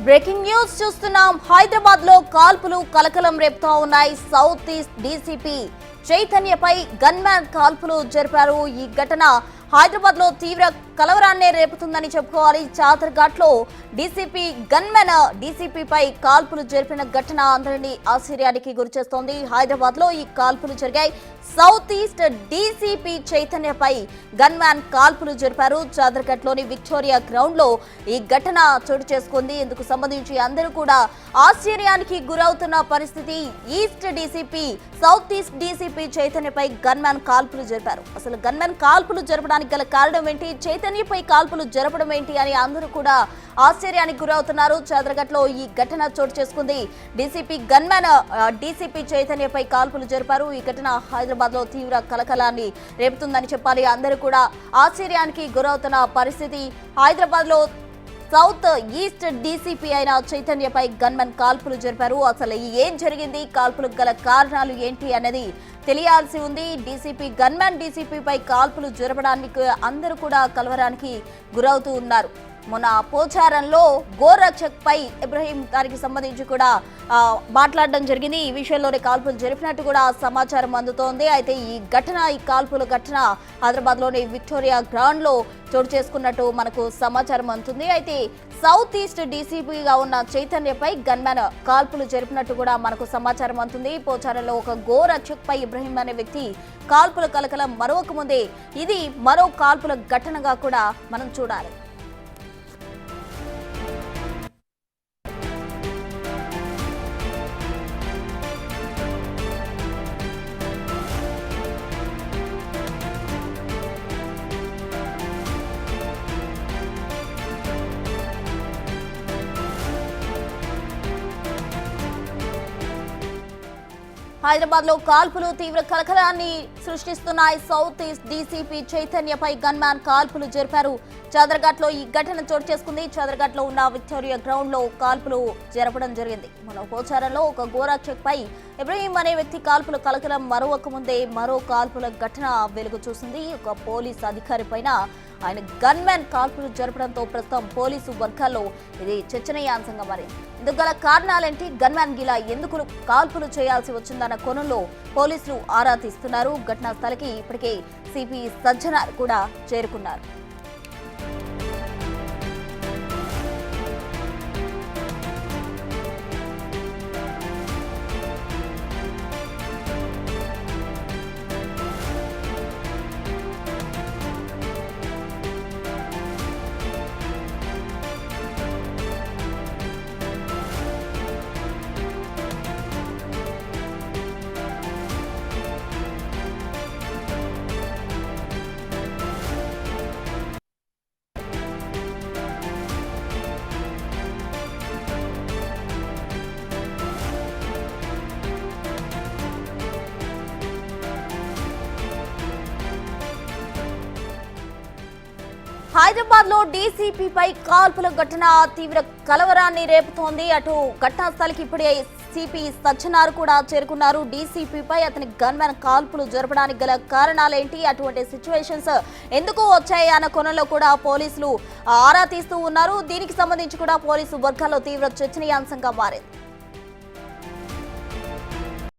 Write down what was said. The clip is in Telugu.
బ్రేకింగ్ న్యూస్ చూస్తున్నాం. హైదరాబాద్ లో కాల్పులు కలకలం రేపుతా ఉన్నాయి. సౌత్ ఈస్ట్ డీసీపీ చైతన్యపై గన్మ్యాన్ కాల్పులు జరిపారు. ఈ ఘటన హైదరాబాద్ లో తీవ్ర కలవరాన్నే రేపుతుందని చెప్పుకోవాలి. చాదర్ఘాట్ లో డీసీపీ గన్మెన్ డీసీపీపై కాల్పులు జరిపిన ఘటన అందరినీ ఆశ్చర్యానికి గురిచేస్తోంది. హైదరాబాద్ లో ఈ కాల్పులు జరిగాయి. సౌత్ ఈస్ట్ డీసీపీ చైతన్యపై గన్మ్యాన్ కాల్పులు జరిపారు. చాదర్ఘాట్ లోని విక్టోరియా గ్రౌండ్ లో ఈ ఘటన చోటు చేసుకుంది. ఇందుకు సంబంధించి అందరూ కూడా ఆశ్చర్యానికి గురవుతున్న పరిస్థితి. East DCP south east DCP చైతన్యపై గన్మ్యాన్ కాల్పులు జరిపారు. అసలు గన్మ్యాన్ కాల్పులు జరపడానికి గల కారణం ఏంటి, చైతన్యపై కాల్పులు జరపడం ఏంటి అని అందరూ కూడా ఆశ్చర్యానికి గురవుతున్నారు. చాదర్ఘాట్ లో ఈ ఘటన చోటు చేసుకుంది. డీసీపీ గన్మ్యాన్ డీసీపీ చైతన్యపై కాల్పులు జరిపారు. ఈ ఘటన హైదరాబాద్ లో తీవ్ర కలకలాన్ని రేపుతుందని చెప్పాలి. అందరూ కూడా ఆశ్చర్యానికి గురవుతున్న పరిస్థితి. హైదరాబాద్ లో సౌత్ ఈస్ట్ డీసీపీ అయిన చైతన్యపై గన్మెన్ కాల్పులు జరిపారు. అసలు ఏం జరిగింది, కాల్పులకు గల కారణాలు ఏంటి అనేది తెలియాల్సి ఉంది. డీసీపీ గన్మెన్ డీసీపీపై కాల్పులు జరపడానికి అందరూ కూడా కలవరానికి గురవుతూ ఉన్నారు. మొన్న పోచారంలో గోరక్షక్ పై ఇబ్రహీం దానికి సంబంధించి కూడా మాట్లాడడం జరిగింది. ఈ విషయంలోనే కాల్పులు జరిపినట్టు కూడా సమాచారం అందుతోంది. అయితే ఈ కాల్పుల ఘటన హైదరాబాద్ లోని విక్టోరియా గ్రౌండ్ లో చోటు చేసుకున్నట్టు మనకు సమాచారం అందుతుంది. అయితే సౌత్ ఈస్ట్ డీసీపీగా ఉన్న చైతన్యపై గన్మ్యాన్ కాల్పులు జరిపినట్టు కూడా మనకు సమాచారం అందుతుంది. పోచారంలో ఒక గోరక్షక్ పై ఇబ్రహీం అనే వ్యక్తి కాల్పుల కలకలం మరొక ముందే ఇది మరో కాల్పుల ఘటనగా కూడా మనం చూడాలి. హైదరాబాద్ లో కాల్పులు తీవ్ర కలకలాన్ని సృష్టిస్తున్నాయి. సౌత్ ఈస్ట్ డీసీపీ చైతన్యపై గన్మ్యాన్ కాల్పులు జరిపారు. చాదర్ఘాట్ లో ఈ ఘటన చోటు చేసుకుంది. చాదర్ఘాట్ లో ఉన్న విక్టోరియా గ్రౌండ్ లో కాల్పులు జరపడం జరిగింది. మన పోచారంలో ఒక గోరక్షక్ పై ఇబ్రహీం అనే వ్యక్తి కాల్పుల కలకలం మరొక ముందే మరో కాల్పుల ఘటన వెలుగు చూసింది. ఒక పోలీస్ అధికారి పైన ఆయన గన్మ్యాన్ కాల్పులు జరపడంతో ప్రస్తుతం పోలీసు వర్గాల్లో ఇది చర్చనీయాంశంగా మారింది. ఇందుకు గల కారణాలేంటి, గన్మ్యాన్ గిలా ఎందుకు కాల్పులు చేయాల్సి వచ్చిందన్న కోణంలో పోలీసులు ఆరా తీస్తున్నారు. ఘటనా స్థలికి ఇప్పటికే సిపి సజ్జనార్ కూడా చేరుకున్నారు. హైదరాబాద్ లో డీసీపీపై కాల్పుల ఘటన తీవ్ర కలవరాన్ని రేపుతోంది. అటు ఘటనా స్థలికి ఇప్పుడే సిపి సజ్జనార్ కూడా చేరుకున్నారు. డీసీపీపై అతని గన్మ్యాన్ కాల్పులు జరపడానికి గల కారణాలేంటి, అటువంటి సిచ్యువేషన్స్ ఎందుకు వచ్చాయి అన్న కోణంలో కూడా పోలీసులు ఆరా తీస్తూ ఉన్నారు. దీనికి సంబంధించి కూడా పోలీసు వర్గాల్లో తీవ్ర చర్చనీయాంశంగా మారింది.